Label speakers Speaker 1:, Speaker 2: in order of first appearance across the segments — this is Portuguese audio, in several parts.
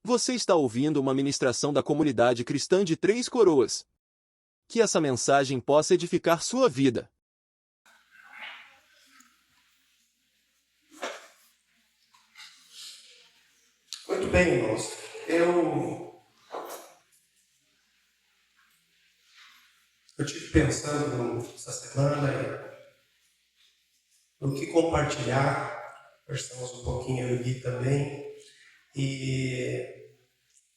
Speaker 1: Você está ouvindo uma ministração da comunidade cristã de Três Coroas. Que essa mensagem possa edificar sua vida.
Speaker 2: Muito bem, irmãos. Eu tive pensando essa semana no que compartilhar. Conversamos um pouquinho eu e Gui também. E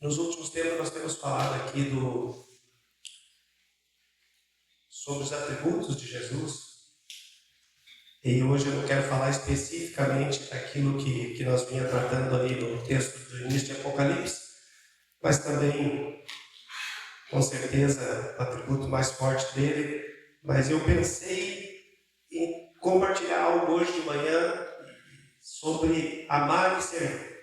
Speaker 2: nos últimos tempos nós temos falado aqui sobre os atributos de Jesus. E hoje eu não quero falar especificamente daquilo que nós vinha tratando ali no texto do início de Apocalipse, mas também, com certeza, o atributo mais forte dele. Mas eu pensei em compartilhar algo hoje de manhã sobre amar e servir.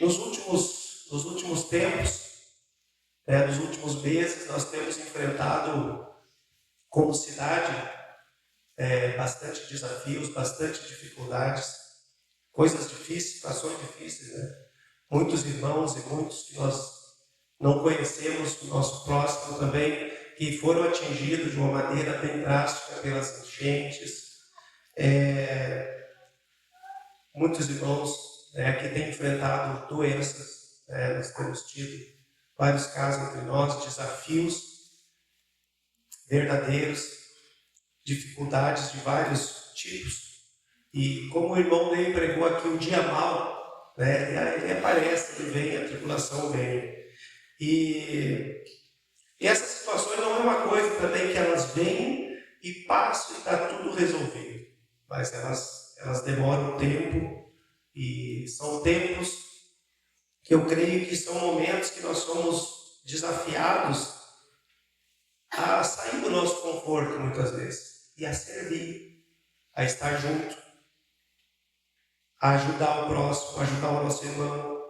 Speaker 2: Nos últimos tempos, nos últimos meses, nós temos enfrentado como cidade bastante desafios, bastante dificuldades, coisas difíceis, situações difíceis, né? Muitos irmãos e muitos que nós não conhecemos, o nosso próximo também, que foram atingidos de uma maneira bem drástica pelas enchentes. Muitos irmãos que têm enfrentado doenças, nós temos tido vários casos entre nós, desafios verdadeiros, dificuldades de vários tipos. E como o irmão Ney pregou aqui, o dia mau, ele aparece, ele vem, a tribulação vem. E essas situações não é uma coisa também que elas vêm e passam e está tudo resolvido. Mas elas demoram um tempo e são tempos que eu creio que são momentos que nós somos desafiados a sair do nosso conforto muitas vezes e a servir, a estar junto, a ajudar o próximo, a ajudar o nosso irmão.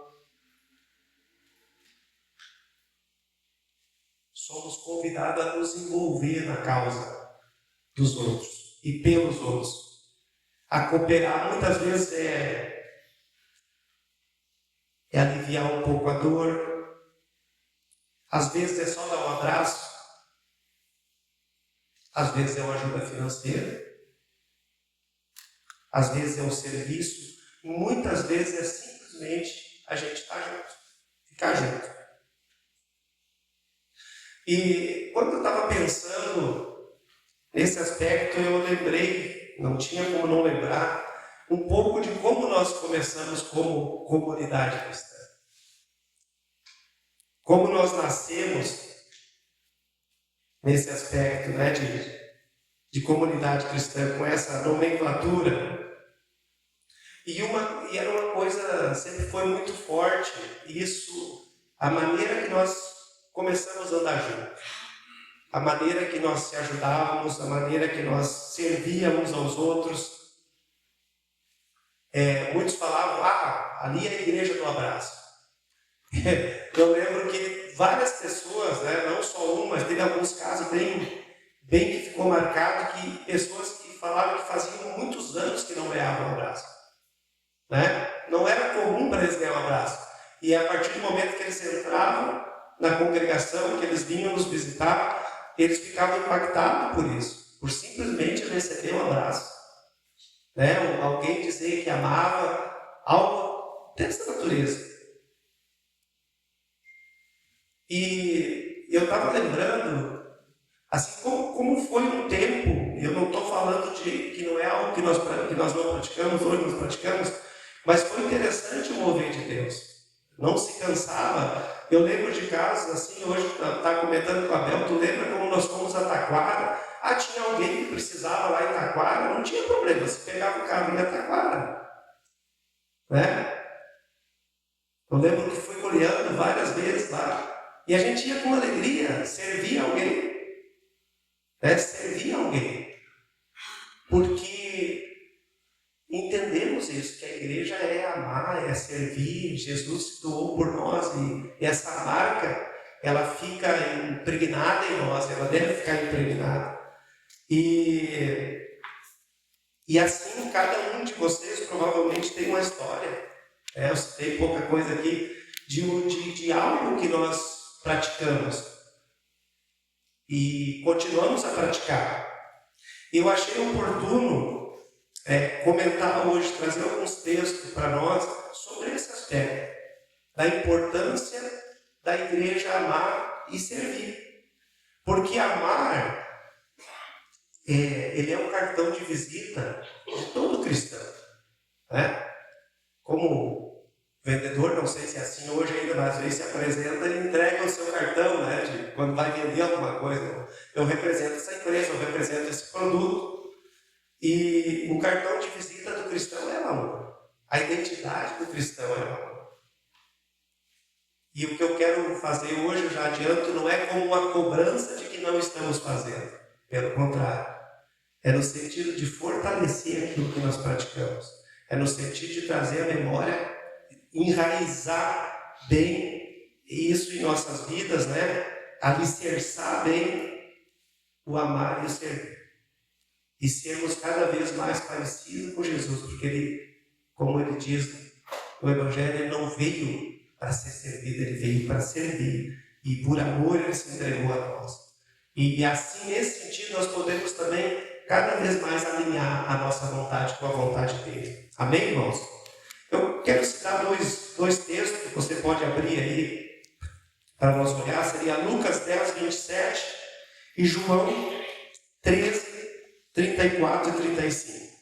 Speaker 2: Somos convidados a nos envolver na causa dos outros e pelos outros. A cooperar muitas vezes é aliviar um pouco a dor. Às vezes é só dar um abraço. Às vezes é uma ajuda financeira. Às vezes é um serviço. E muitas vezes é simplesmente a gente estar junto. Ficar junto. E quando eu estava pensando nesse aspecto, eu lembrei, não tinha como não lembrar, um pouco de como nós começamos como comunidade cristã. Como nós nascemos nesse aspecto de comunidade cristã, com essa nomenclatura. E era uma coisa, sempre foi muito forte, isso, a maneira que nós começamos a andar juntos, a maneira que nós se ajudávamos, a maneira que nós servíamos aos outros. Muitos falavam, ali é a igreja do abraço. Eu lembro que várias pessoas, não só uma, mas teve alguns casos bem que ficou marcado, que pessoas que falavam que faziam muitos anos que não ganhavam um abraço. Não era comum para eles ganhar um abraço. E a partir do momento que eles entravam na congregação, que eles vinham nos visitar, eles ficavam impactados por isso, por simplesmente receber um abraço. Alguém dizer que amava, algo dessa natureza. E eu estava lembrando, assim como foi um tempo, eu não estou falando de que não é algo que nós não praticamos, hoje nós praticamos, mas foi interessante o mover de Deus. Não se cansava. Eu lembro de casos assim, hoje está comentando com a Bel, tu lembra como nós fomos a Taquara? Tinha alguém que precisava lá em Taquara, não tinha problema, se pegava o carro e ia a Taquara. Eu lembro que fui olhando várias vezes lá. E a gente ia com alegria, servir alguém. Servir alguém. Porque entendemos isso, que a igreja é amar, é servir. Jesus se doou por nós e essa marca, ela fica impregnada em nós, ela deve ficar impregnada. E assim, cada um de vocês provavelmente tem uma história Eu citei pouca coisa aqui de algo que nós praticamos e continuamos a praticar. Eu achei oportuno comentar hoje, trazer alguns textos para nós sobre esse aspecto, da importância da igreja amar e servir. Porque amar, ele é um cartão de visita de todo cristão. Né? Como vendedor, não sei se é assim hoje ainda, mas às vezes se apresenta e entrega o seu cartão, né? Quando vai vender alguma coisa. Eu represento essa empresa, eu represento esse produto. E o cartão de visita do cristão é amor. A identidade do cristão é amor. E o que eu quero fazer hoje, eu já adianto, não é como uma cobrança de que não estamos fazendo. Pelo contrário. É no sentido de fortalecer aquilo que nós praticamos. É no sentido de trazer a memória, enraizar bem isso em nossas vidas, né? Alicerçar bem o amar e o servir. E sermos cada vez mais parecidos com Jesus, porque ele, como ele diz no Evangelho, ele não veio para ser servido, ele veio para servir. E por amor ele se entregou a nós. E assim, nesse sentido, nós podemos também cada vez mais alinhar a nossa vontade com a vontade dele. Amém, irmãos? Eu quero citar dois textos que você pode abrir aí para nós olhar. Seria Lucas 10, 27 e João 13, 34 e 35.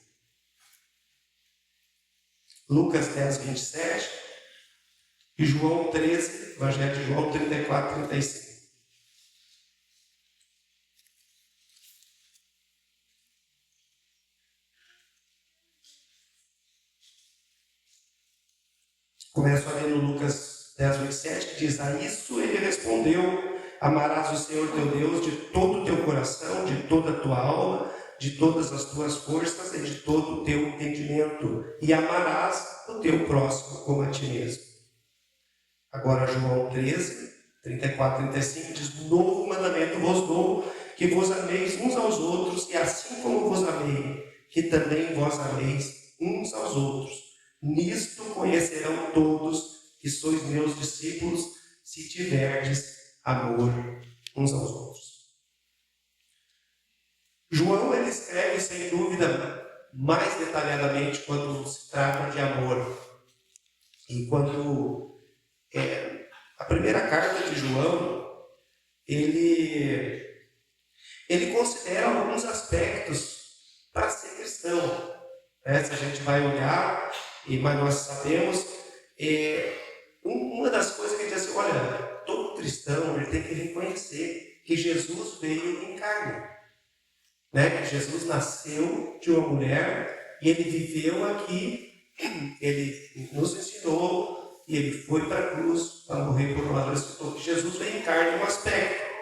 Speaker 2: Lucas 10, 27 e João 13, Evangelho de João 34 e 35. Começo a ler no Lucas 10, 27, que diz: a isso ele respondeu: amarás o Senhor teu Deus de todo o teu coração, de toda a tua alma, de todas as tuas forças e de todo o teu entendimento, e amarás o teu próximo como a ti mesmo. Agora João 13, 34 e 35 diz: novo mandamento vos dou, que vos ameis uns aos outros, e assim como vos amei, que também vós ameis uns aos outros. Nisto conhecerão todos que sois meus discípulos, se tiverdes amor uns aos outros. João, ele escreve, sem dúvida, mais detalhadamente quando se trata de amor. E quando a primeira carta de João, ele considera alguns aspectos para ser cristão. Se a gente vai olhar, mas nós sabemos, uma das coisas que ele diz assim: olha, todo cristão ele tem que reconhecer que Jesus veio em carne, né? Que Jesus nasceu de uma mulher e ele viveu aqui, ele nos ensinou e ele foi para a cruz para morrer por nós. Que Jesus veio em carne, um aspecto.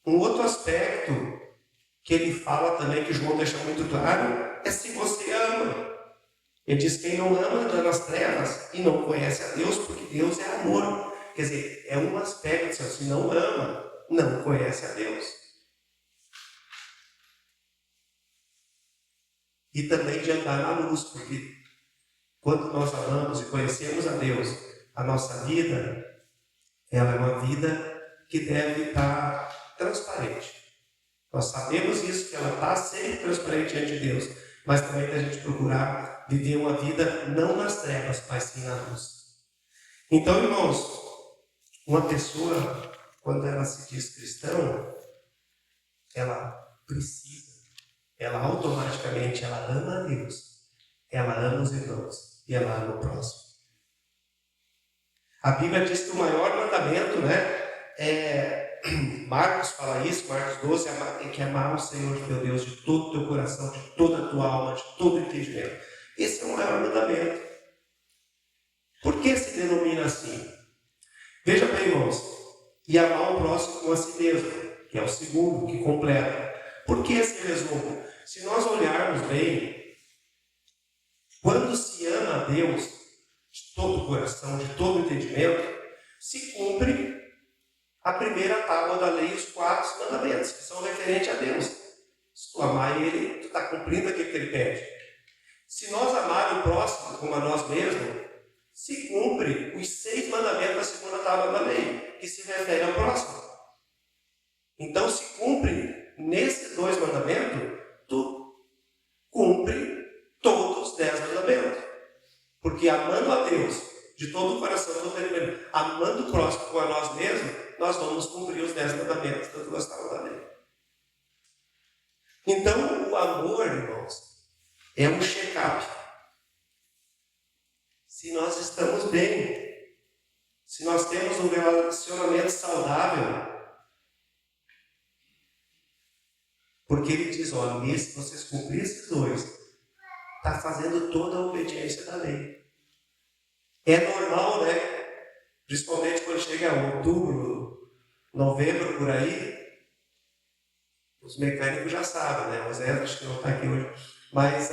Speaker 2: Um outro aspecto que ele fala também, que João deixa muito claro, é se você ama. Ele diz: quem não ama anda nas trevas e não conhece a Deus, porque Deus é amor. Quer dizer, é um aspecto, se não ama, não conhece a Deus. E também de andar na luz, porque quando nós amamos e conhecemos a Deus, a nossa vida, ela é uma vida que deve estar transparente. Nós sabemos isso, que ela está sempre transparente diante de Deus, mas também da gente procurar viver uma vida não nas trevas, mas sim na luz. Então, irmãos, uma pessoa, quando ela se diz cristão, ela precisa, ela automaticamente, ela ama a Deus, ela ama os irmãos e ela ama o próximo. A Bíblia diz que o maior mandamento, Marcos fala isso, Marcos 12, é que amar o Senhor teu Deus de todo o teu coração, de toda a tua alma, de todo o entendimento. Esse é o maior mandamento. Por que se denomina assim? Veja bem, irmãos, e amar o próximo como a si mesmo, que é o segundo, que completa. Por que esse resumo? Se nós olharmos bem, quando se ama a Deus de todo o coração, de todo o entendimento, se cumpre a primeira tábua da lei, os 4 mandamentos, que são referentes a Deus. Se tu amar Ele, tu está cumprindo aquilo que Ele pede. Se nós amarmos o próximo como a nós mesmos, se cumpre os 6 mandamentos da segunda tábua da lei, que se refere ao próximo. Então, se cumpre nesses 2 mandamentos, tu cumpre todos os 10 mandamentos. Porque amando a Deus de todo o coração, amando o próximo como a nós mesmos, nós vamos cumprir os 10 mandamentos das 2 tábuas da lei. Então, o amor, irmãos, é um check-up. Se nós estamos bem, se nós temos um relacionamento saudável, porque ele diz, olha, se vocês cumprem esses 2, está fazendo toda a obediência da lei. É normal, né? Principalmente quando chega outubro, novembro, por aí, os mecânicos já sabem, né? O Zé acho que não está aqui hoje. Mas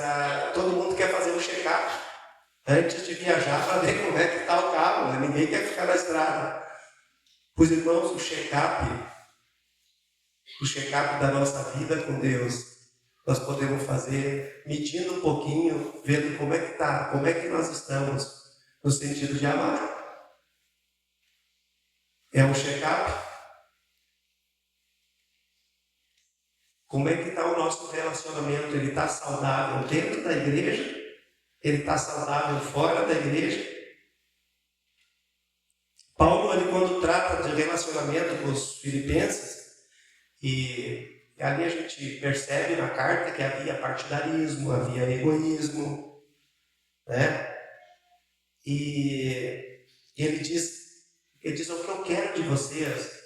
Speaker 2: todo mundo quer fazer um check-up antes de viajar para ver como é que está o carro. Né? Ninguém quer ficar na estrada. Pois, irmãos, o check-up da nossa vida com Deus, nós podemos fazer medindo um pouquinho, vendo como é que está, como é que nós estamos, no sentido de amar. É um check-up. Como é que está o nosso relacionamento? Ele está saudável dentro da igreja? Ele está saudável fora da igreja? Paulo, ele, quando trata de relacionamento com os filipenses, e ali a gente percebe na carta que havia partidarismo, havia egoísmo, né? E ele diz, o que eu quero de vocês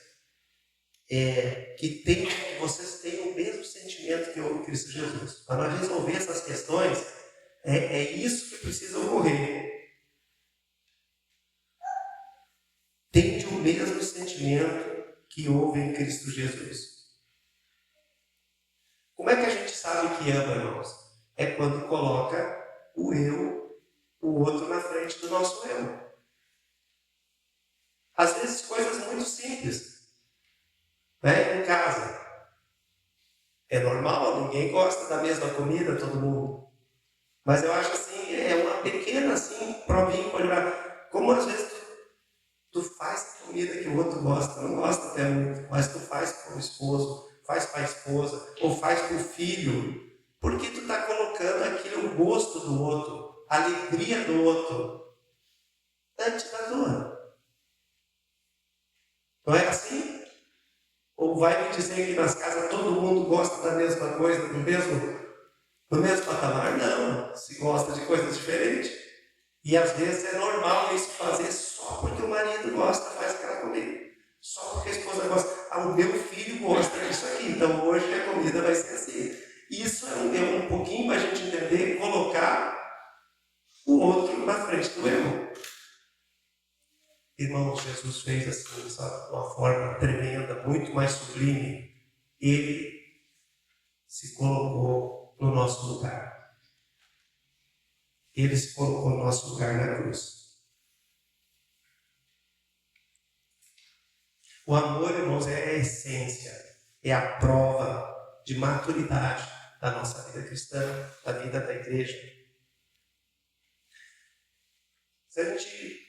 Speaker 2: é que vocês tenham o mesmo sentimento que houve em Cristo Jesus. Para nós resolver essas questões, é isso que precisa ocorrer. Tende o mesmo sentimento que houve em Cristo Jesus. Como é que a gente sabe que ama, irmãos? É quando coloca o eu, o outro na frente do nosso eu. Às vezes coisas muito simples. Né? Em casa. É normal, ninguém gosta da mesma comida, todo mundo. Mas eu acho assim, é uma pequena assim, provinha para olhar. Como às vezes tu faz comida que o outro gosta, não gosta até muito, mas tu faz para o esposo, faz para a esposa, ou faz para o filho, porque tu está colocando aquilo, o gosto do outro, a alegria do outro, antes da tua. Não é assim? Ou vai me dizer que nas casas todo mundo gosta da mesma coisa, do mesmo patamar? Não, se gosta de coisas diferentes. E às vezes é normal isso fazer só porque o marido gosta, faz aquela comida. Só porque a esposa gosta. O meu filho gosta disso aqui, então hoje a comida vai ser assim. Isso é um pouquinho para a gente entender e colocar o outro na frente do eu. Irmãos, Jesus fez assim, sabe, de uma forma tremenda, muito mais sublime. Ele se colocou no nosso lugar. Ele se colocou no nosso lugar na cruz. O amor, irmãos, é a essência, é a prova de maturidade da nossa vida cristã, da vida da igreja. Se a gente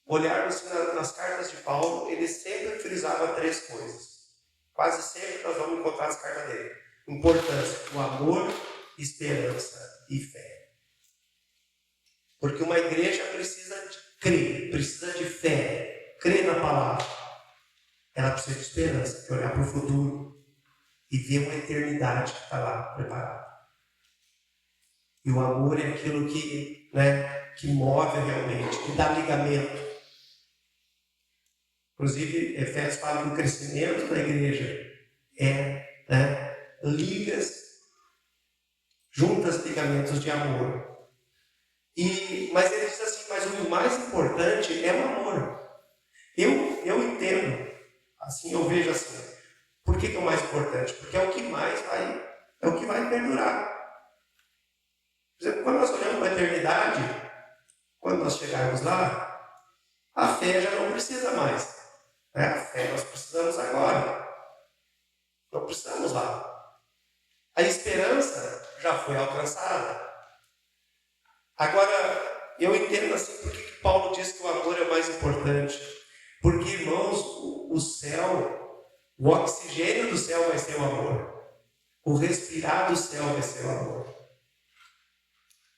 Speaker 2: olharmos nas cartas de Paulo, ele sempre frisava 3 coisas. Quase sempre nós vamos encontrar as cartas dele. Importância, o amor, esperança e fé. Porque uma igreja precisa de crer, precisa de fé, crer na palavra. Ela precisa de esperança, de olhar para o futuro e ver uma eternidade que está lá preparada. E o amor é aquilo que, que move realmente, que dá ligamento. Inclusive, Efésios fala que o crescimento da igreja é ligas, juntas ligamentos de amor. Mas ele diz assim, mas o mais importante é o amor. Eu entendo, assim, eu vejo assim. Por que é o mais importante? Porque é o que mais vai perdurar. Por exemplo, quando nós olhamos para a eternidade, quando nós chegarmos lá, a fé já não precisa mais. A fé nós precisamos agora. Não precisamos lá. A esperança já foi alcançada. Agora, eu entendo assim, por que Paulo diz que o amor é o mais importante? Porque, irmãos, o céu, o oxigênio do céu vai ser o amor. O respirar do céu vai ser o amor.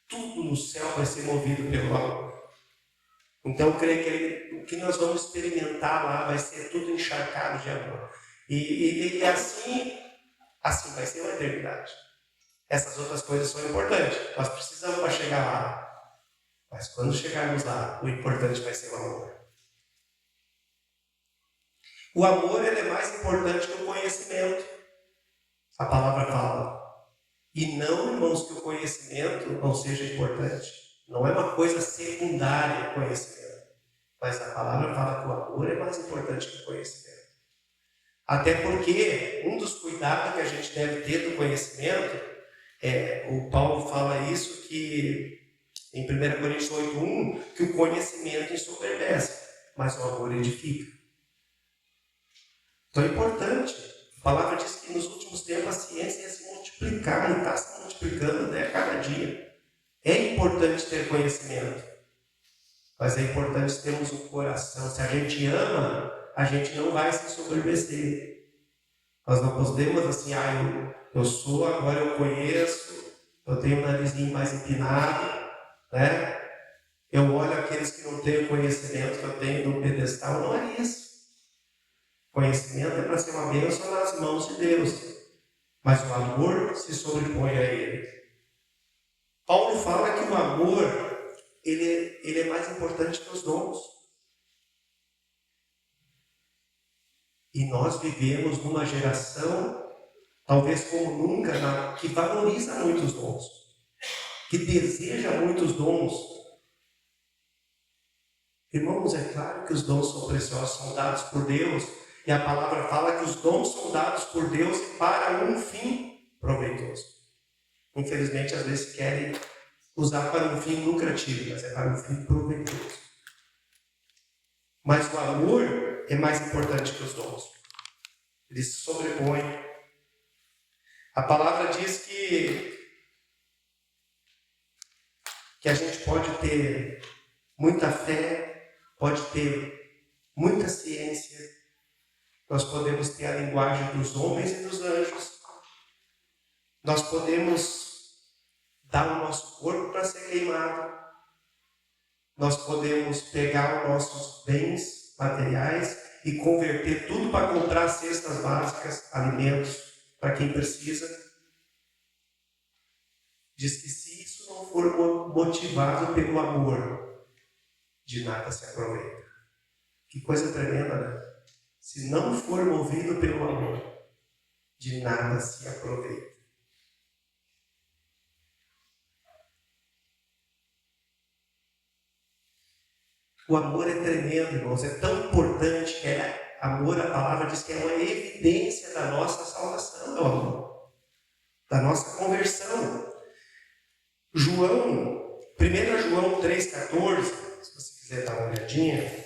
Speaker 2: Tudo no céu vai ser movido pelo amor. Então, eu creio que o que nós vamos experimentar lá vai ser tudo encharcado de amor. E assim vai ser uma eternidade. Essas outras coisas são importantes. Nós precisamos para chegar lá. Mas quando chegarmos lá, o importante vai ser o amor. O amor ele é mais importante que o conhecimento. A palavra fala. E não, irmãos, que o conhecimento não seja importante. Não é uma coisa secundária o conhecimento. Mas a palavra fala que o amor é mais importante que o conhecimento. Até porque um dos cuidados que a gente deve ter do conhecimento, o Paulo fala isso, que em 1 Coríntios 8:1, que o conhecimento ensoberbece, mas o amor edifica. Então é importante. A palavra diz que nos últimos tempos a ciência ia se multiplicar, e está se multiplicando até a cada dia. É importante ter conhecimento, mas é importante termos um coração. Se a gente ama, a gente não vai se ensoberbecer. Nós não podemos assim, eu sou, agora eu conheço, eu tenho o narizinho mais empinado, né? Eu olho aqueles que não têm o conhecimento que eu tenho no pedestal. Não é isso. Conhecimento é para ser uma bênção nas mãos de Deus, mas o amor se sobrepõe a ele. Paulo fala que o amor ele é mais importante que os dons. E nós vivemos numa geração, talvez como nunca, que valoriza muitos dons, que deseja muitos dons. Irmãos, é claro que os dons são preciosos, são dados por Deus. E a palavra fala que os dons são dados por Deus para um fim proveitoso. Infelizmente, às vezes querem usar para um fim lucrativo, mas é para um fim proveitoso. Mas o amor é mais importante que os dons. Ele se sobrepõe. A palavra diz que a gente pode ter muita fé, pode ter muita ciência. Nós podemos ter a linguagem dos homens e dos anjos. Nós podemos dar o nosso corpo para ser queimado. Nós podemos pegar os nossos bens materiais e converter tudo para comprar cestas básicas, alimentos para quem precisa. Diz que se isso não for motivado pelo amor, de nada se aproveita. Que coisa tremenda, né? Se não for movido pelo amor, de nada se aproveita. O amor é tremendo, irmãos, é tão importante que amor, a palavra diz que é uma evidência da nossa salvação, é o amor, da nossa conversão. 1 João 3,14, se você quiser dar uma olhadinha.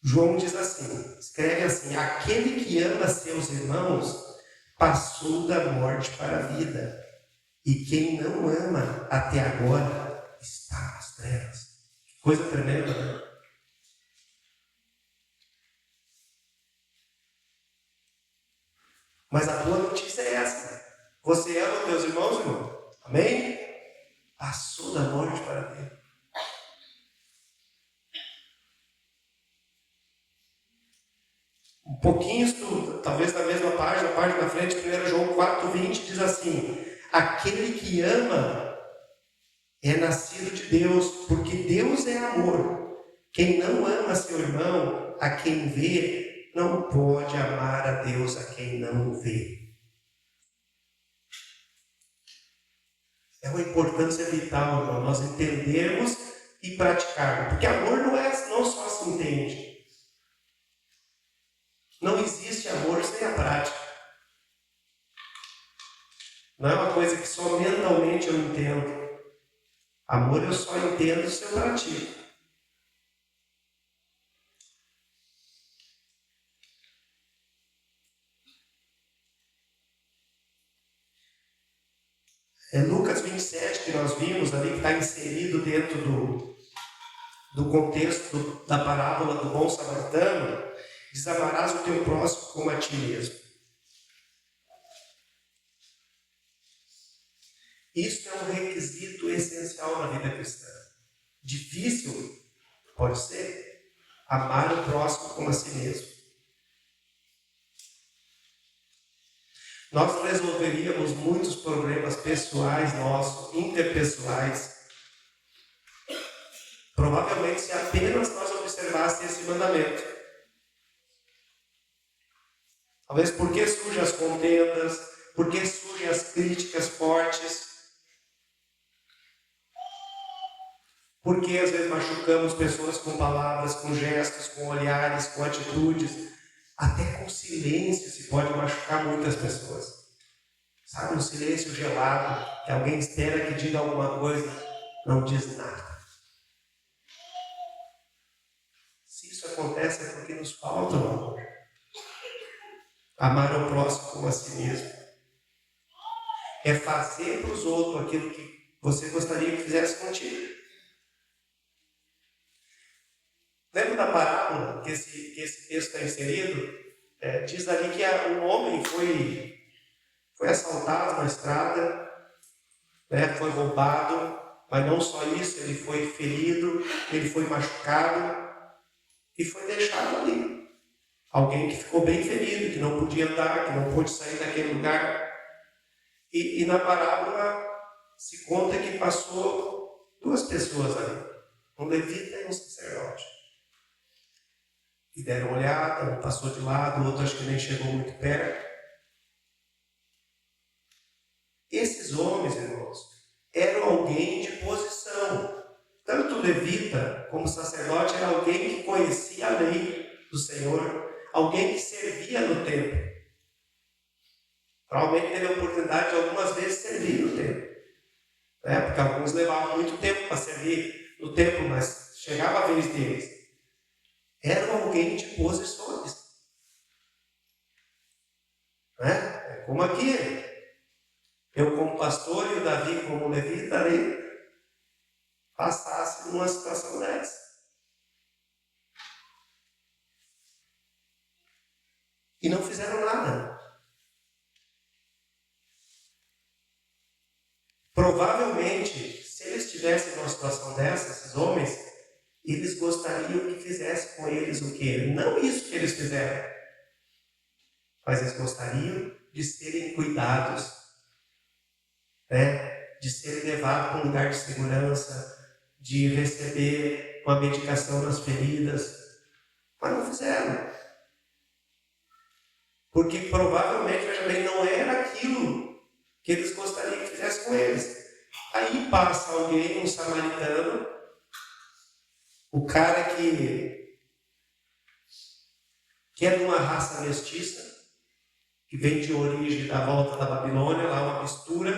Speaker 2: João diz assim, escreve assim: aquele que ama seus irmãos passou da morte para a vida, e quem não ama até agora está nas trevas. Que coisa tremenda, né? Mas a boa notícia é essa: você ama teus irmãos, irmão? Amém? Passou da morte para a vida. Um pouquinho estudo, talvez na mesma página, a página na frente, 1 João 4,20 diz assim: aquele que ama é nascido de Deus, porque Deus é amor. Quem não ama seu irmão, a quem vê, não pode amar a Deus a quem não vê. É uma importância vital, irmão, nós entendermos e praticarmos. Porque amor não só se entende. Não existe amor sem a prática. Não é uma coisa que só mentalmente eu entendo. Amor eu só entendo se eu pratico. Lucas 27, que nós vimos ali, que está inserido dentro do contexto da parábola do bom samaritano, diz: amarás o teu próximo como a ti mesmo. Isso é um requisito essencial na vida cristã. Difícil, pode ser, amar o próximo como a si mesmo. Nós resolveríamos muitos problemas pessoais nossos, interpessoais, provavelmente se apenas nós observássemos esse mandamento. Talvez por que surgem as contendas, por que surgem as críticas fortes, por que às vezes machucamos pessoas com palavras, com gestos, com olhares, com atitudes, até com silêncio se pode machucar muitas pessoas. Sabe, um silêncio gelado, que alguém espera que diga alguma coisa, não diz nada. Se isso acontece é porque nos falta o amor. Amar ao próximo como a si mesmo. É fazer para os outros aquilo que você gostaria que fizesse contigo. Lembra da parábola que esse texto está inserido? Diz ali que um homem foi assaltado na estrada, foi roubado, mas não só isso, ele foi ferido, ele foi machucado e foi deixado ali. Alguém que ficou bem ferido, que não podia andar, que não pôde sair daquele lugar. E na parábola se conta que passou duas pessoas ali, um levita e um sacerdote. E deram uma olhada, um passou de lado, o outro acho que nem chegou muito perto. Esses homens, irmãos, eram alguém de posição. Tanto o levita como o sacerdote era alguém que conhecia a lei do Senhor, alguém que servia no templo. Provavelmente teve a oportunidade de algumas vezes servir no templo. Porque alguns levavam muito tempo para servir no templo, mas chegava a vez deles. Eram alguém de posições. É como aqui. Eu como pastor e o Davi como levita ali passasse numa situação dessa. E não fizeram nada. Provavelmente, se eles estivessem numa situação dessa, esses homens, eles gostariam que fizesse com eles o quê? Não isso que eles fizeram. Mas eles gostariam de serem cuidados, de serem levados para um lugar de segurança, de receber uma medicação nas feridas. Mas não fizeram. Porque provavelmente, veja bem, não era aquilo que eles gostariam que fizesse com eles. Aí passa alguém, um samaritano, o cara que é de uma raça mestiça, que vem de origem da volta da Babilônia, lá uma mistura,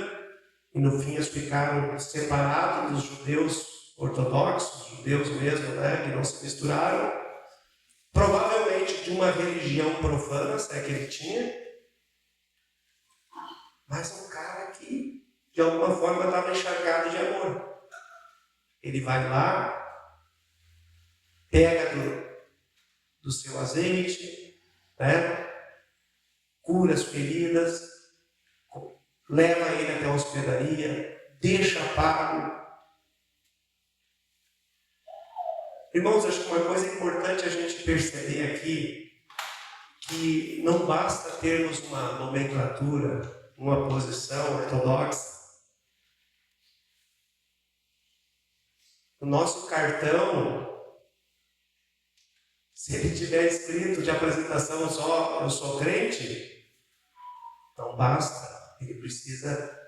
Speaker 2: e no fim eles ficaram separados dos judeus ortodoxos, judeus mesmo, que não se misturaram, provavelmente de uma religião profana, se é que ele tinha, mas um cara que de alguma forma estava encharcado de amor. Ele vai lá, pega do seu azeite, cura as feridas, leva ele até a hospedaria, deixa pago. Irmãos, acho que uma coisa importante a gente perceber aqui, que não basta termos uma nomenclatura, uma posição ortodoxa. O nosso cartão, se ele tiver escrito de apresentação só, eu sou crente, não basta. Ele precisa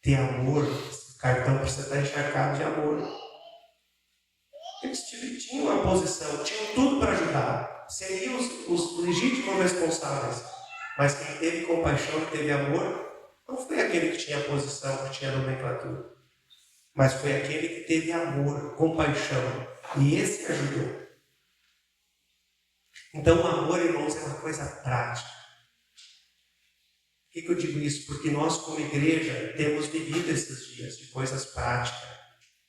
Speaker 2: ter amor. O cartão precisa estar encharcado de amor. Eles tinham uma posição, tinham tudo para ajudar. Seriam os legítimos responsáveis. Mas quem teve compaixão e teve amor, não foi aquele que tinha posição, que tinha nomenclatura. Mas foi aquele que teve amor, compaixão. E esse ajudou. Então o amor, irmãos, é uma coisa prática. Por que eu digo isso? Porque nós, como igreja, temos vivido esses dias de coisas práticas.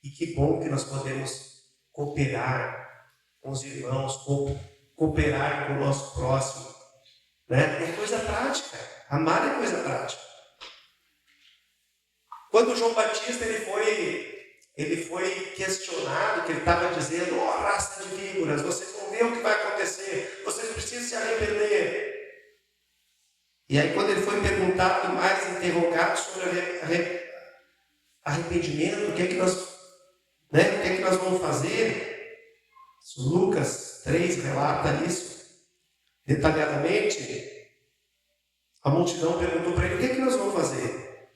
Speaker 2: E que bom que nós podemos cooperar com os irmãos, cooperar com o nosso próximo. Né? É coisa prática. Amar é coisa prática. Quando João Batista ele foi questionado, que ele estava dizendo: ó, raça de víboras, vocês vão ver o que vai acontecer, vocês precisam se arrepender. E aí, quando ele foi perguntado, mais interrogado sobre arrependimento, o que é que nós vamos fazer? Lucas 3 relata isso detalhadamente. A multidão perguntou para ele: o que é que nós vamos fazer?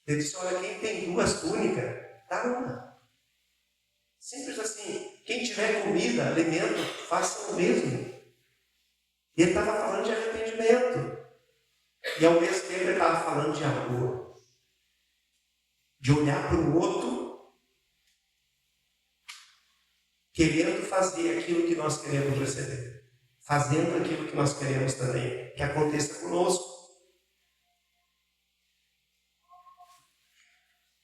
Speaker 2: Ele disse: olha, quem tem 2 túnicas, dá uma. Simples assim. Quem tiver comida, alimento, faça o mesmo. E ele estava falando de arrependimento. E ao mesmo tempo ele estava falando de amor. De olhar para o outro, querendo fazer aquilo que nós queremos receber. Fazendo aquilo que nós queremos também que aconteça conosco.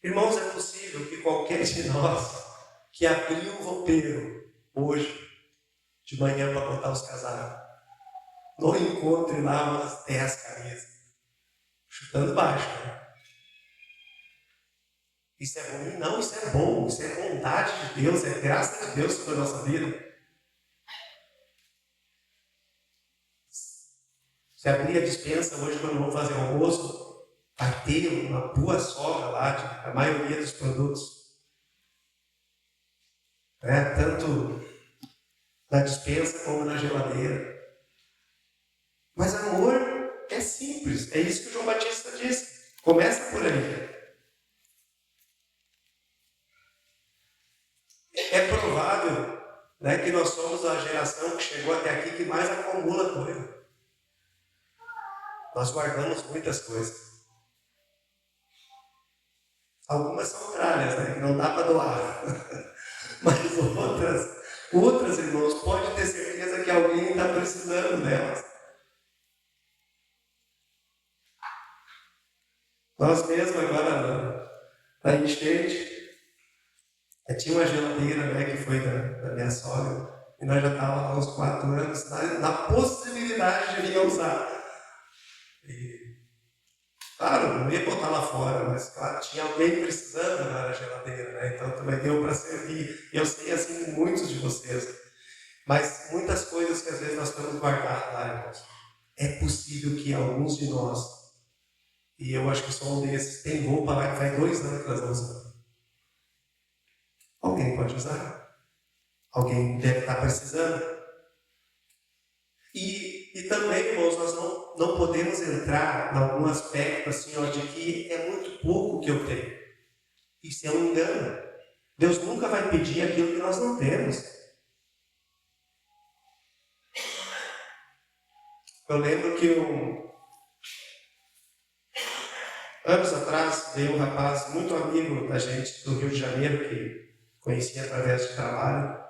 Speaker 2: Irmãos, é possível que qualquer de nós que abriu o roupeiro hoje, de manhã, para botar os casacos, não encontre lá umas 10 camisas, chutando baixo, né? Isso é ruim? Não, isso é bom, isso é bondade de Deus, é graça de Deus sobre a nossa vida. Se abrir a despensa hoje, quando vamos fazer almoço, vai ter uma boa sobra lá de a maioria dos produtos. Tanto na despensa como na geladeira. Mas amor é simples, é isso que o João Batista disse. Começa por aí. É provável, que nós somos a geração que chegou até aqui que mais acumula coisa. Nós guardamos muitas coisas. Algumas são tralhas, que não dá para doar. Mas outras, irmãos, pode ter certeza que alguém está precisando delas. Nós mesmos agora, na enchente, tinha uma geladeira, que foi da minha sogra, e nós já estávamos há uns 4 anos na possibilidade de vir usar. E, claro, não ia botar lá fora, mas claro, tinha alguém precisando na geladeira, então também deu para servir. Eu sei assim muitos de vocês, mas muitas coisas que às vezes nós estamos guardadas lá, irmãos. É possível que alguns de nós, e eu acho que sou um desses, tem roupa lá que faz 2 anos que nós não usamos. Alguém pode usar. Alguém deve estar precisando. E também, irmãos, nós não podemos entrar em algum aspecto assim, de que é muito pouco que eu tenho. Isso é um engano. Deus nunca vai pedir aquilo que nós não temos. Eu lembro que anos atrás veio um rapaz muito amigo da gente do Rio de Janeiro, que conhecia através de trabalho,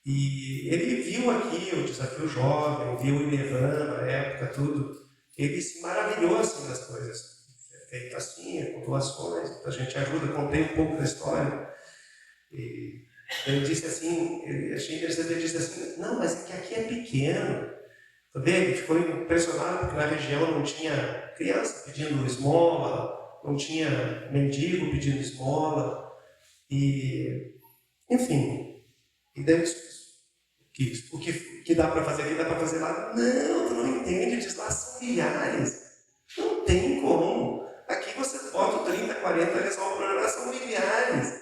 Speaker 2: e ele viu aqui o Desafio Jovem, viu o Inevan, na época, tudo. Ele se maravilhou assim das coisas. Feito assim, com doações, a gente ajuda, contei um pouco da história. E ele disse assim, achei interessante, ele disse assim: não, mas é que aqui é pequeno. Tá vendo? Ele ficou impressionado porque na região não tinha criança pedindo esmola, não tinha mendigo pedindo esmola, e enfim, e daí o que dá para fazer aqui, dá para fazer lá. Não, tu não entende, diz lá são milhares. Não tem como. Aqui você bota 30, 40, resolve o problema, são milhares.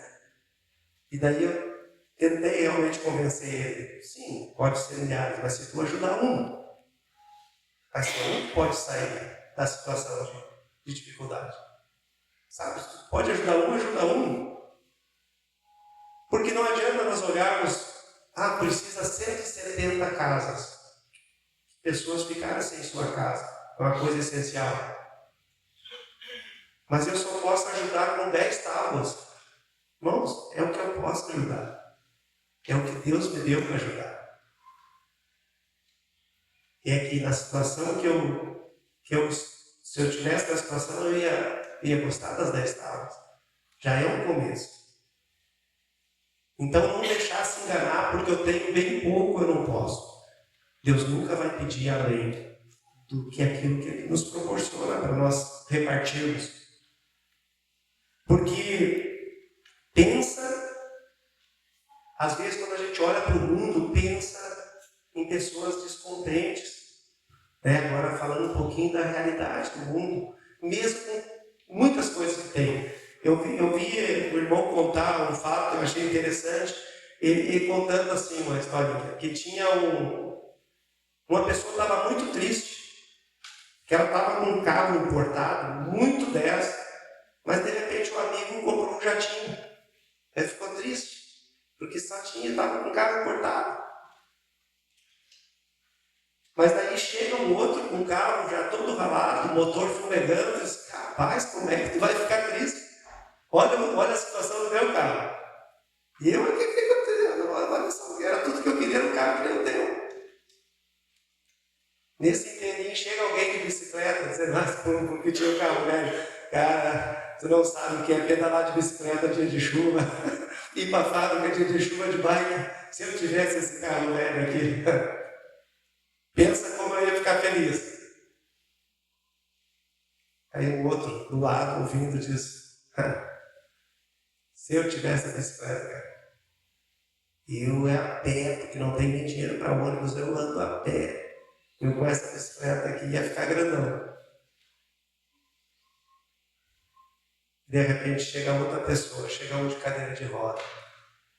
Speaker 2: E daí eu tentei realmente convencer ele. Sim, pode ser milhares, mas se tu ajudar um, vai ser um que pode sair da situação de dificuldade. Sabe, se tu pode ajudar um, ajuda um. Porque não adianta nós olharmos, precisa 170 casas. Pessoas ficaram sem sua casa. É uma coisa essencial. Mas eu só posso ajudar com 10 tábuas. Irmãos, é o que eu posso ajudar. É o que Deus me deu para ajudar. E é que na situação que eu que se eu tivesse na situação, eu ia gostar das 10 tábuas. Já é um começo. Então não deixar se enganar, porque eu tenho bem pouco, eu não posso. Deus nunca vai pedir além do que aquilo que Ele nos proporciona para nós repartirmos. Porque às vezes quando a gente olha para o mundo, pensa em pessoas descontentes. Agora falando um pouquinho da realidade do mundo, mesmo com muitas coisas que tem. Eu vi o irmão contar um fato que eu achei interessante, ele contando assim uma historinha, que tinha uma pessoa que estava muito triste, que ela estava com um carro importado, muito 10, mas de repente um amigo comprou um jatinho. Ele ficou triste, porque estava com um carro importado. Mas daí chega um outro com um carro já todo ralado, motor fumegando, e diz, rapaz, como é que tu vai ficar triste? Olha a situação do meu carro. E eu aqui fico triste, olha só, era tudo que eu queria no carro que ele deu. Nesse inteirinho chega alguém de bicicleta, dizendo, porque tinha um carro velho. Cara, tu não sabe o que é pedalar de bicicleta dia de chuva, ir pra fábrica dia de chuva de bike. Se eu tivesse esse carro velho aqui, pensa como eu ia ficar feliz. Aí o outro do lado, ouvindo, diz, se eu tivesse a bicicleta, cara, eu é a pé, porque não tem nem dinheiro para ônibus, eu ando a pé. Eu com essa bicicleta aqui ia ficar grandão. De repente chega outra pessoa, chega um de cadeira de roda.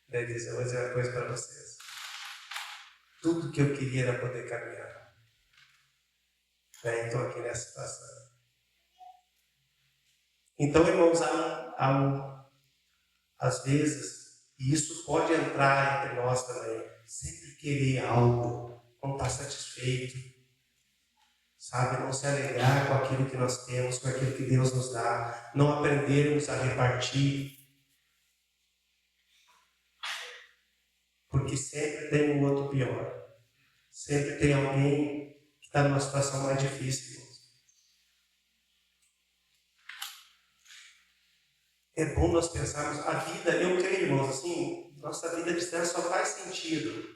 Speaker 2: Daí diz, eu vou dizer uma coisa para vocês. Tudo que eu queria era poder caminhar. Daí estou aqui nessa situação. Então, irmãos, às vezes, e isso pode entrar entre nós também, sempre querer algo, não estar satisfeito, sabe? Não se alegrar com aquilo que nós temos, com aquilo que Deus nos dá, não aprendermos a repartir, porque sempre tem um outro pior, sempre tem alguém que está numa situação mais difícil, irmãos. É bom nós pensarmos, a vida, eu creio, irmãos, assim, nossa vida cristã só faz sentido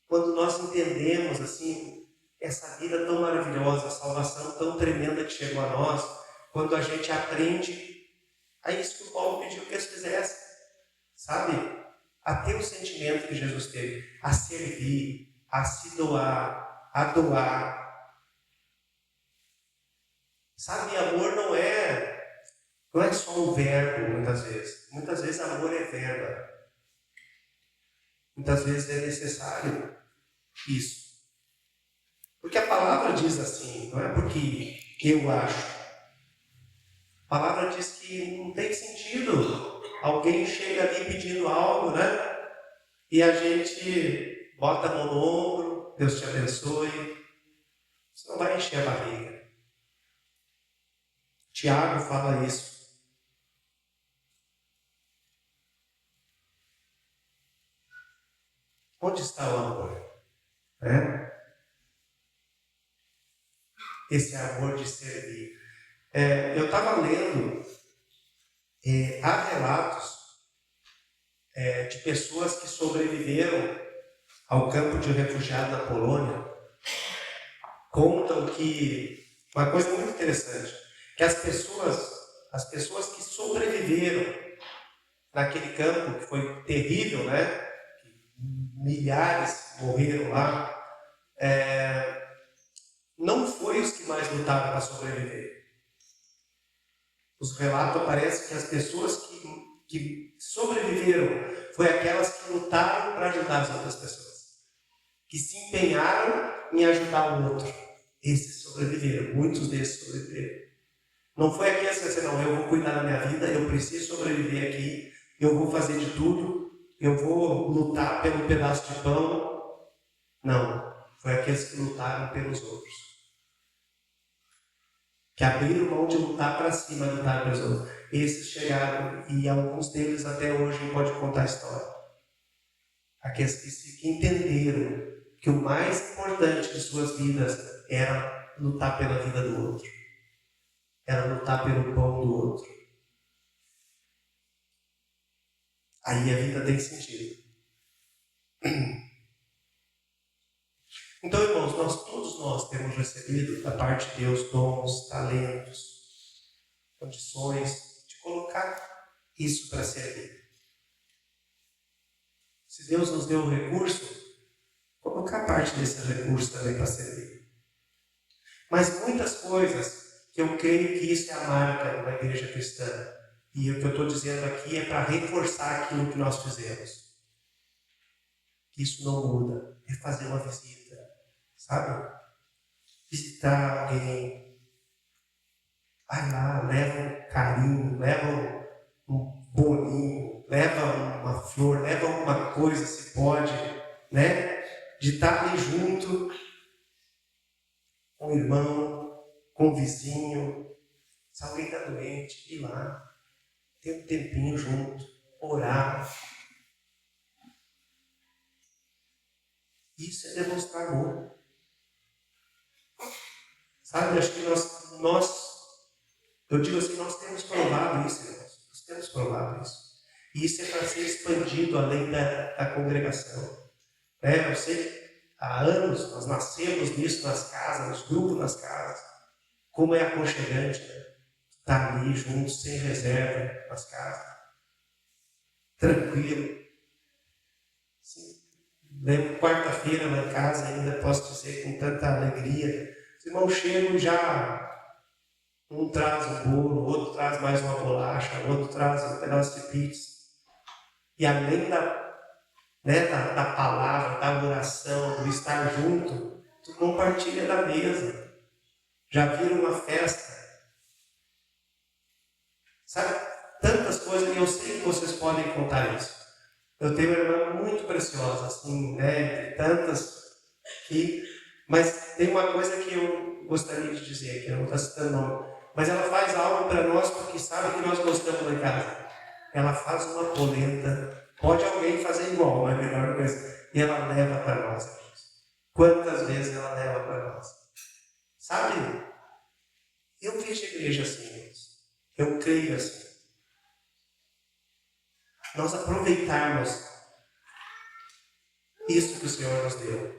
Speaker 2: quando nós entendemos, assim, essa vida tão maravilhosa, a salvação tão tremenda que chegou a nós, quando a gente aprende a isso que o Paulo pediu que eles fizessem, sabe? A ter o sentimento que Jesus teve, a servir, a se doar, a doar. Sabe, amor não é só um verbo, muitas vezes. Muitas vezes amor é verba. Muitas vezes é necessário isso. Porque a palavra diz assim, não é porque eu acho. A palavra diz que não tem sentido. Alguém chega ali pedindo algo, né? E a gente bota a mão no ombro, Deus te abençoe. Isso não vai encher a barriga. Tiago fala isso. Onde está o amor? Esse amor de servir. Eu estava lendo, há relatos de pessoas que sobreviveram ao campo de refugiados da Polônia. Contam que, uma coisa muito interessante, que as pessoas que sobreviveram naquele campo, que foi terrível, né? Milhares morreram lá, não foi os que mais lutaram para sobreviver. Os relatos aparecem que as pessoas que sobreviveram foi aquelas que lutaram para ajudar as outras pessoas, que se empenharam em ajudar o outro. Esses sobreviveram, muitos desses sobreviveram. Não foi aqueles que disseram, não, eu vou cuidar da minha vida, eu preciso sobreviver aqui, eu vou fazer de tudo, eu vou lutar pelo pedaço de pão. Não, foi aqueles que lutaram pelos outros. Que abriram mão de lutar para cima, lutar pelos outros. Esses chegaram, e alguns deles até hoje pode contar a história. Aqueles que entenderam que o mais importante de suas vidas era lutar pela vida do outro. Era lutar pelo pão do outro. Aí a vida tem sentido. Então, irmãos, todos nós temos recebido da parte de Deus dons, talentos, condições de colocar isso para servir. Se Deus nos deu o recurso, colocar parte desse recurso também para servir. Mas muitas coisas que eu creio que isso é a marca de uma igreja cristã. E o que eu estou dizendo aqui é para reforçar aquilo que nós fizemos. Que isso não muda. É fazer uma visita. Sabe? Visitar alguém. Vai lá, leva um carinho, leva um bolinho, leva uma flor, leva alguma coisa, se pode, né? De estar ali junto com o irmão, com o vizinho. Se alguém está doente, ir lá, ter um tempinho junto, orar. Isso é demonstrar amor. Sabe, acho que eu digo assim, nós temos provado isso, irmãos. Nós temos provado isso. E isso é para ser expandido além da congregação. Eu sei que há anos nós nascemos nisso nas casas, nos grupos nas casas. Como é aconchegante, né? Estar ali juntos, sem reserva, nas casas. Tranquilo. Sim. Lembro quarta-feira lá em casa, ainda posso dizer com tanta alegria. Os irmãos chegam e já um traz um bolo, outro traz mais uma bolacha, outro traz um pedaço de pizza. E além da palavra, da oração, do estar junto, tu compartilha da mesa. Já vira uma festa. Sabe? Tantas coisas, e eu sei que vocês podem contar isso. Eu tenho uma irmã muito preciosa, assim, né? Entre tantas que... Mas tem uma coisa que eu gostaria de dizer, que eu não estou citando nome. Mas ela faz algo para nós porque sabe que nós gostamos lá em casa. Ela faz uma polenta. Pode alguém fazer igual, mas melhor coisa. E ela leva para nós. Quantas vezes ela leva para nós? Sabe? Eu vejo a igreja assim. Eu creio assim. Nós aproveitarmos isso que o Senhor nos deu.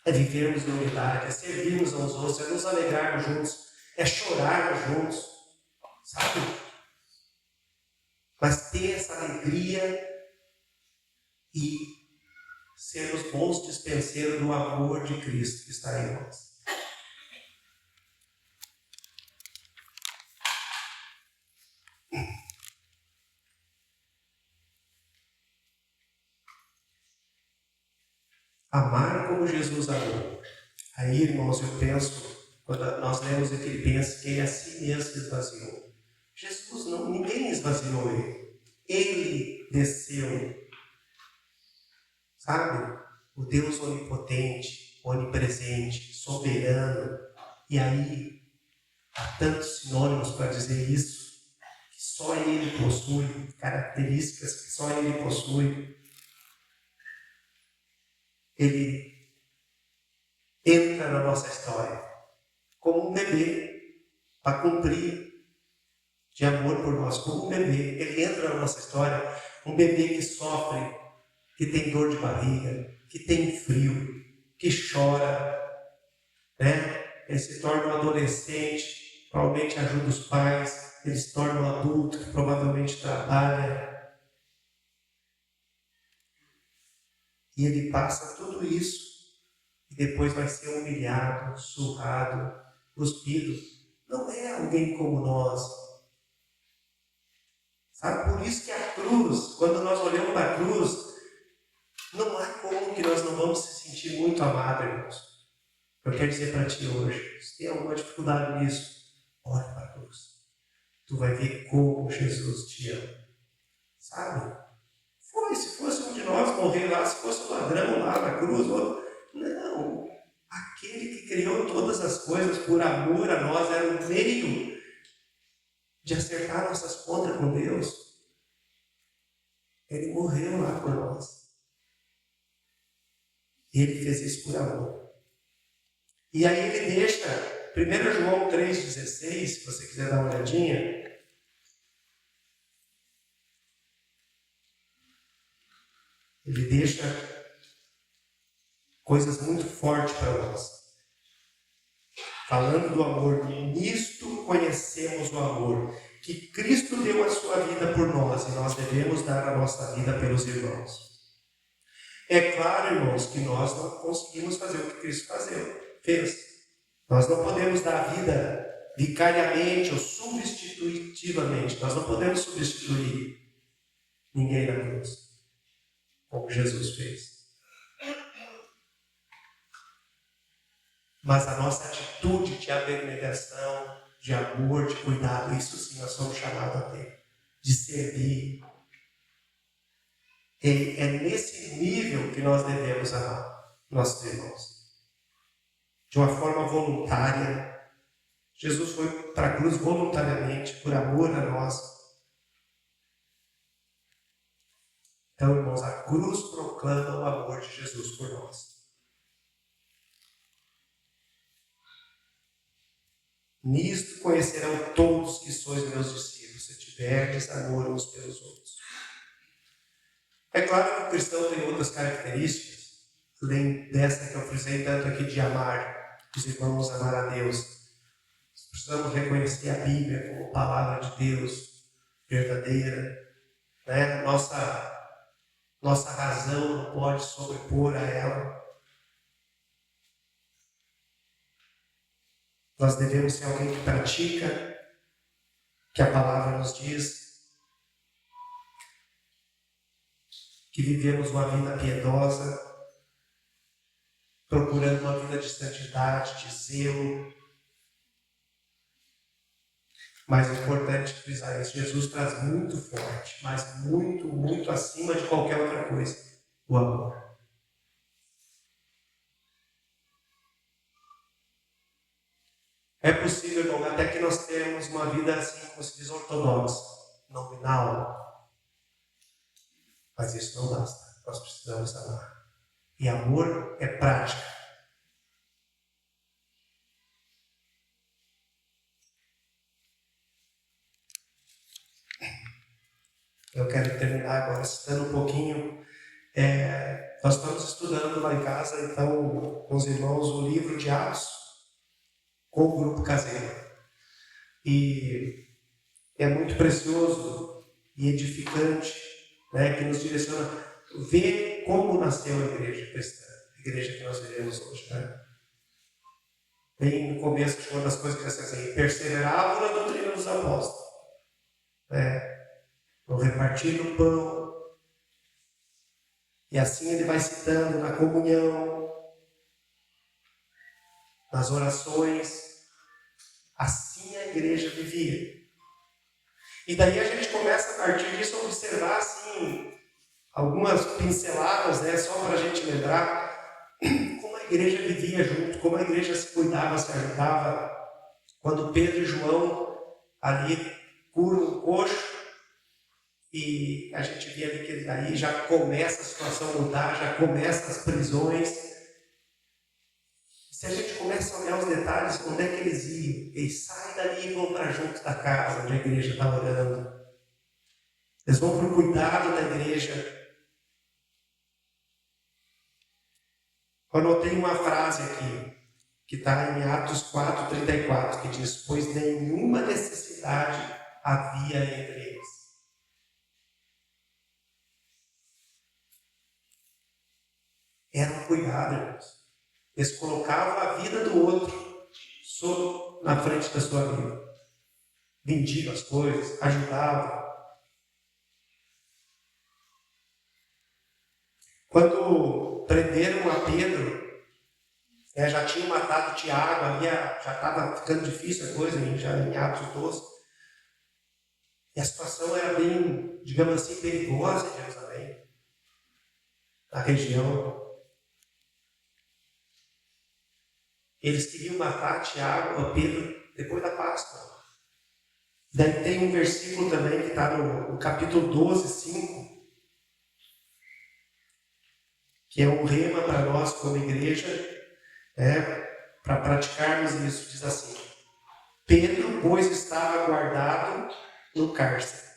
Speaker 2: É vivermos em unidade, é servirmos aos outros, é nos alegrarmos juntos, é chorarmos juntos, sabe? Mas ter essa alegria e sermos bons dispenseiros do amor de Cristo que está em nós. Amar como Jesus amou. Aí, irmãos, eu penso, quando nós lemos em Filipenses, que ele a si mesmo esvaziou. Jesus não, ninguém esvaziou ele. Ele desceu. Sabe? O Deus onipotente, onipresente, soberano. E aí, há tantos sinônimos para dizer isso, que só ele possui, características que só ele possui. Ele entra na nossa história como um bebê para cumprir de amor por nós, como um bebê. Ele entra na nossa história, um bebê que sofre, que tem dor de barriga, que tem frio, que chora, né? Ele se torna um adolescente, provavelmente ajuda os pais, ele se torna um adulto que provavelmente trabalha. E ele passa tudo isso e depois vai ser humilhado, surrado, cuspido. Não é alguém como nós. Sabe? Por isso que a cruz, quando nós olhamos para a cruz, não há como que nós não vamos se sentir muito amados, irmãos. Eu quero dizer para ti hoje, se tem alguma dificuldade nisso, olha para a cruz. Tu vai ver como Jesus te ama. Sabe? Se fosse um de nós morrer lá, se fosse um ladrão lá na cruz, não. Aquele que criou todas as coisas por amor a nós era o meio de acertar nossas contas com Deus. Ele morreu lá por nós. E ele fez isso por amor. E aí ele deixa, 1 João 3,16, se você quiser dar uma olhadinha, ele deixa coisas muito fortes para nós. Falando do amor, nisto conhecemos o amor, que Cristo deu a sua vida por nós, e nós devemos dar a nossa vida pelos irmãos. É claro, irmãos, que nós não conseguimos fazer o que Cristo fez. Nós não podemos dar a vida vicariamente ou substitutivamente. Nós não podemos substituir ninguém na cruz, como Jesus fez. Mas a nossa atitude de abnegação, de amor, de cuidado, isso sim nós somos chamados a ter, de servir. É nesse nível que nós devemos amar nossos irmãos. De uma forma voluntária. Jesus foi para a cruz voluntariamente, por amor a nós. Então, irmãos, a cruz proclama o amor de Jesus por nós. Nisto conhecerão todos que sois meus discípulos, se tiverdes amor uns pelos outros. É claro que o cristão tem outras características, além dessa que eu frisei tanto aqui de amar os irmãos, amar a Deus. Precisamos reconhecer a Bíblia como palavra de Deus verdadeira. Né? Nossa razão não pode sobrepor a ela. Nós devemos ser alguém que pratica, que a palavra nos diz, que vivemos uma vida piedosa, procurando uma vida de santidade, de zelo. Mas é importante frisar isso, Jesus traz muito forte, mas muito, muito acima de qualquer outra coisa, o amor. É possível, irmão, até que nós tenhamos uma vida assim, como se diz, ortodoxa, nominal. Mas isso não basta. Nós precisamos amar. E amor é prática. Eu quero terminar agora citando um pouquinho. Nós estamos estudando lá em casa, então, com os irmãos, o livro de Atos, com o grupo caseiro. E é muito precioso e edificante, né, que nos direciona ver como nasceu a igreja cristã, a igreja que nós vivemos hoje. Né? Bem no começo, uma das coisas que é assim, perseveravam na doutrina dos apóstolos, né? No repartir do pão, e assim ele vai citando na comunhão, nas orações. Assim a igreja vivia. E daí a gente começa, a partir disso, a observar assim, algumas pinceladas, né, só para a gente lembrar como a igreja vivia junto, como a igreja se cuidava, se ajudava. Quando Pedro e João ali curam o coxo, e a gente vê ali que aí já começa a situação a mudar, já começa as prisões. Se a gente começa a olhar os detalhes, onde é que eles iam? Eles saem dali e vão para junto da casa onde a igreja está orando. Eles vão para o cuidado da igreja. Eu anotei uma frase aqui, que está em Atos 4:34, que diz: pois nenhuma necessidade havia entre eles. Era um cuidado, irmãos. Eles colocavam a vida do outro na frente da sua vida. Vendiam as coisas, ajudavam. Quando prenderam a Pedro, já tinham matado Tiago, ali já estava ficando difícil a coisa, já em Atos 12. E a situação era bem, digamos assim, perigosa em Jerusalém, na região. Eles queriam matar Tiago, Pedro, depois da Páscoa. Daí tem um versículo também que está no capítulo 12, 5, que é um rema para nós como igreja, né, para praticarmos isso. Diz assim: Pedro, pois, estava guardado no cárcere,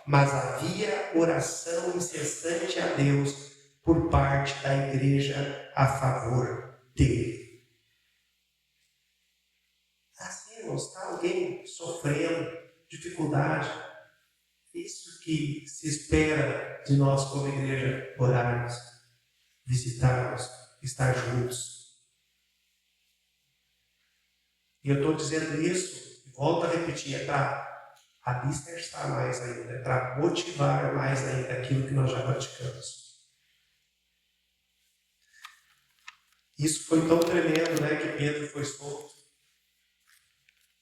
Speaker 2: mas havia oração incessante a Deus por parte da igreja a favor dele. Assim, irmãos, está alguém sofrendo dificuldade, isso que se espera de nós como igreja: orarmos, visitarmos, estar juntos. E eu estou dizendo isso, volto a repetir, é para alicerçar mais ainda, é para motivar mais ainda aquilo que nós já praticamos. Isso foi tão tremendo, né, que Pedro foi solto.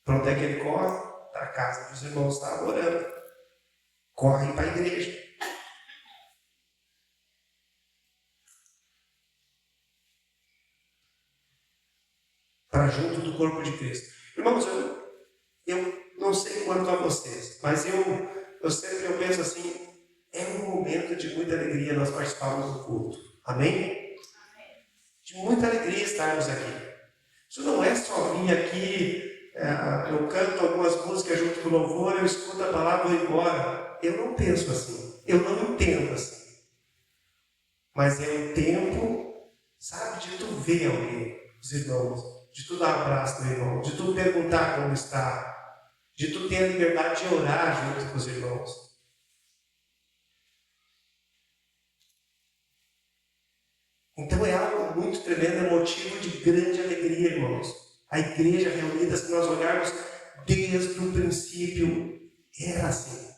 Speaker 2: Para onde é que ele corre? Para a casa que os irmãos estavam orando. Correm para a igreja. Para junto do corpo de Cristo. Irmãos, eu não sei quanto a vocês, mas eu sempre penso assim, é um momento de muita alegria nós participarmos do culto. Amém? De muita alegria estarmos aqui. Isso não é só vir aqui, eu canto algumas músicas junto com o louvor, eu escuto a palavra e vou embora. Eu não penso assim, eu não entendo assim. Mas é um tempo, sabe, de tu ver alguém, os irmãos, de tu dar um abraço no irmão, de tu perguntar como está, de tu ter a liberdade de orar junto com os irmãos. Então é algo muito tremendo, é motivo de grande alegria, irmãos. A igreja reunida, se nós olharmos desde o princípio, era assim.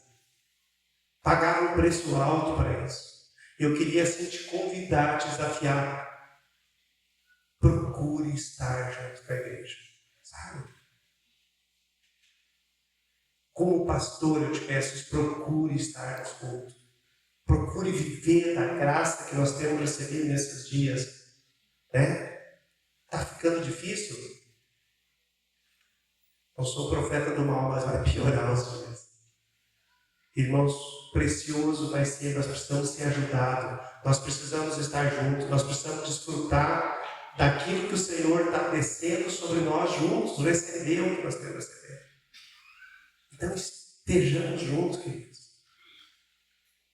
Speaker 2: Pagava um preço alto para isso. Eu queria assim te convidar, te desafiar. Procure estar junto com a igreja. Sabe? Como pastor, eu te peço, procure estar nos cultos. Procure viver da graça que nós temos recebido nesses dias. Né? Está ficando difícil? Não sou profeta do mal, mas vai piorar os dias. Irmãos, precioso vai ser, nós precisamos ser ajudados, nós precisamos estar juntos, nós precisamos desfrutar daquilo que o Senhor está descendo sobre nós juntos, receber o que nós temos a receber. Então estejamos juntos, queridos.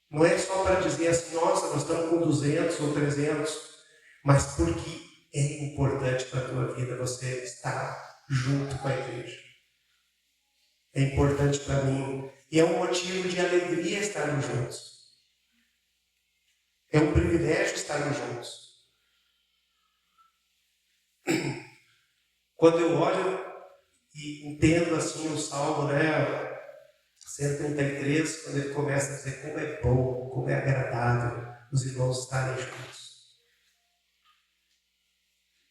Speaker 2: Não é só para dizer assim, nossa, nós estamos com 200 ou 300, mas porque é importante para a tua vida você estar junto com a igreja. É importante para mim. E é um motivo de alegria estarmos juntos. É um privilégio estarmos juntos. Quando eu olho e entendo assim o Salmo, né, 133, quando ele começa a dizer como é bom, como é agradável os irmãos estarem juntos.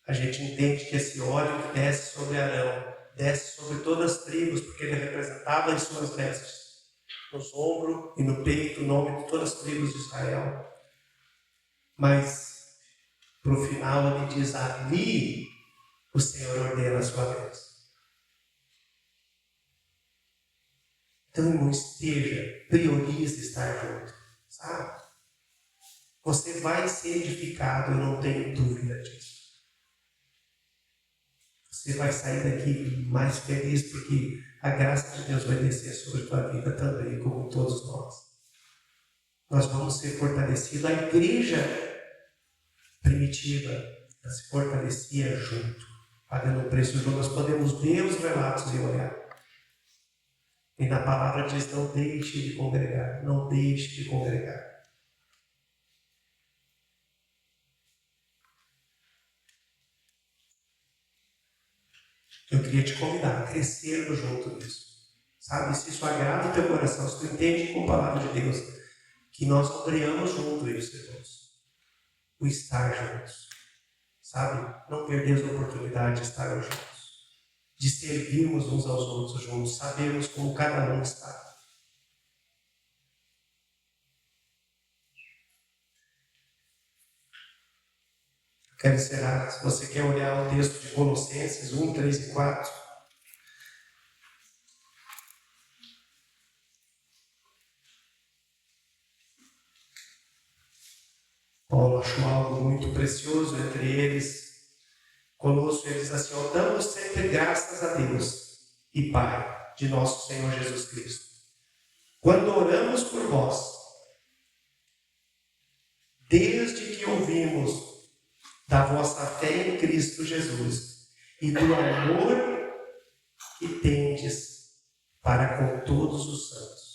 Speaker 2: A gente entende que esse óleo que desce sobre Arão, desce sobre todas as tribos, porque ele representava as suas vestes, nos ombros e no peito, o nome de todas as tribos de Israel. Mas, para o final, ele diz, ali o Senhor ordena a sua vez. Então, irmão, esteja, priorize estar junto, sabe? Você vai ser edificado, eu não tenho dúvida disso. Você vai sair daqui mais feliz, porque a graça de Deus vai descer sobre a tua vida também, como todos nós. Nós vamos ser fortalecidos. A igreja primitiva, ela se fortalecia junto, pagando o preço junto. Nós podemos ver os relatos e olhar. E na palavra diz, não deixe de congregar, não deixe de congregar. Eu queria te convidar a crescer junto nisso. Sabe, se isso agrada o teu coração, se tu entende com a palavra de Deus, que nós obrigamos junto isso, irmãos. O estar juntos. Sabe, não perdermos a oportunidade de estar juntos. De servirmos uns aos outros juntos, sabermos como cada um está. Quero encerrar. Se você quer olhar o texto de Colossenses 1, 3 e 4. Paulo achou algo muito precioso entre eles. Conosco ele diz assim: ó, damos sempre graças a Deus e Pai de nosso Senhor Jesus Cristo, quando oramos por vós, desde que ouvimos da vossa fé em Cristo Jesus e do amor que tendes para com todos os santos.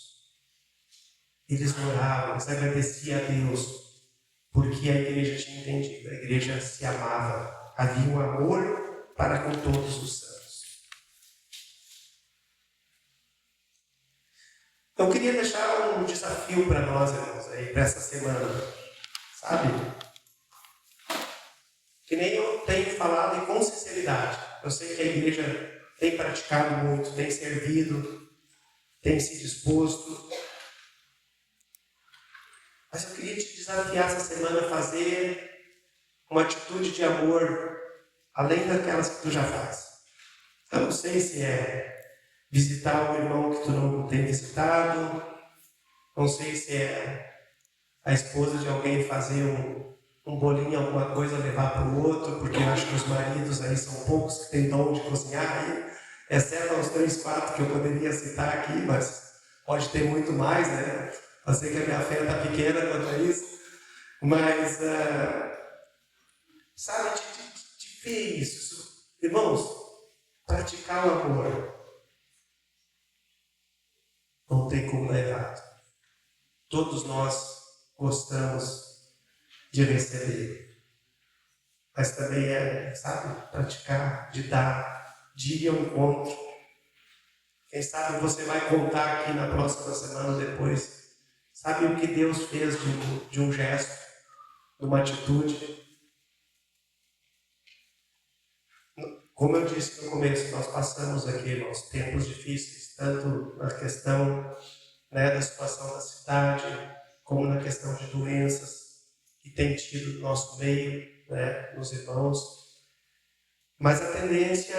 Speaker 2: Eles oravam, eles agradeciam a Deus, porque a igreja tinha entendido, a igreja se amava, havia um amor para com todos os santos. Eu queria deixar um desafio para nós, irmãos, aí, para essa semana, sabe? Que nem eu tenho falado e com sinceridade. Eu sei que a igreja tem praticado muito, tem servido, tem se disposto. Mas eu queria te desafiar essa semana a fazer uma atitude de amor além daquelas que tu já faz. Eu não sei se é visitar o irmão que tu não tem visitado, não sei se é a esposa de alguém fazer um bolinho, alguma coisa, levar para o outro, porque eu acho que os maridos aí são poucos que têm dom de cozinhar, aí, exceto os 3, 4 que eu poderia citar aqui, mas pode ter muito mais, né? Eu sei que a minha fé está pequena quanto a isso, mas, sabe, de ver isso. Irmãos, praticar o amor não tem como dar errado. Todos nós gostamos de receber, mas também sabe, praticar, de dar, de ir ao encontro. Quem sabe você vai contar aqui na próxima semana depois. Sabe o que Deus fez de um gesto, de uma atitude? Como eu disse no começo, nós passamos aqui, irmãos, tempos difíceis, tanto na questão, né, da situação da cidade, como na questão de doenças que tem tido no nosso meio, né, nos irmãos. Mas a tendência,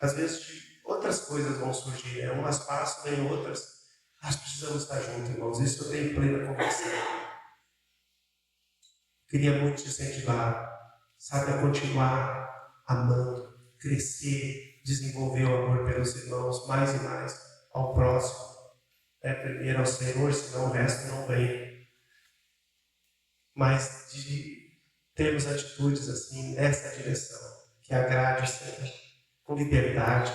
Speaker 2: às vezes, de outras coisas vão surgir, né? Umas passam, vem outras. Nós precisamos estar juntos, irmãos. Isso eu tenho plena convicção. Queria muito te incentivar, sabe, a continuar amando, crescer, desenvolver o amor pelos irmãos, mais e mais, ao próximo. Primeiro ao Senhor, senão o resto não vem. Mas de termos atitudes assim, nessa direção, que agrade o Senhor, com liberdade.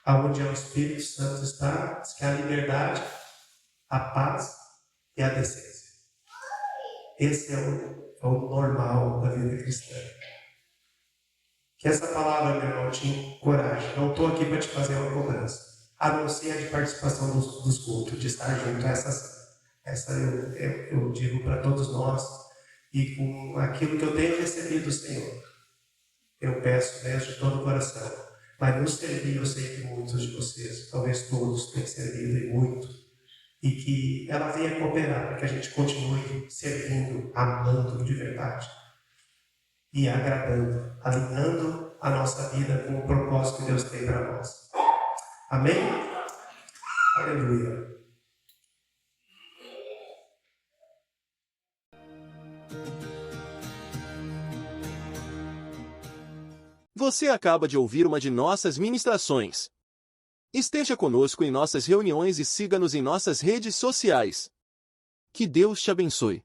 Speaker 2: Aonde o Espírito Santo está, diz que a liberdade, a paz e a decência. Esse é o normal da vida cristã. Que essa palavra, meu irmão, te encoraje. Não estou aqui para te fazer uma cobrança, a não ser a de participação dos cultos, de estar junto. Essa eu digo para todos nós, e com aquilo que eu tenho recebido do Senhor, eu peço mesmo de todo o coração. Mas nos servir, eu sei que muitos de vocês, talvez todos, têm servido e muito, e que ela venha cooperar para que a gente continue servindo, amando de verdade e agradando, alinhando a nossa vida com o propósito que Deus tem para nós. Amém? Aleluia.
Speaker 1: Você acaba de ouvir uma de nossas ministrações. Esteja conosco em nossas reuniões e siga-nos em nossas redes sociais. Que Deus te abençoe.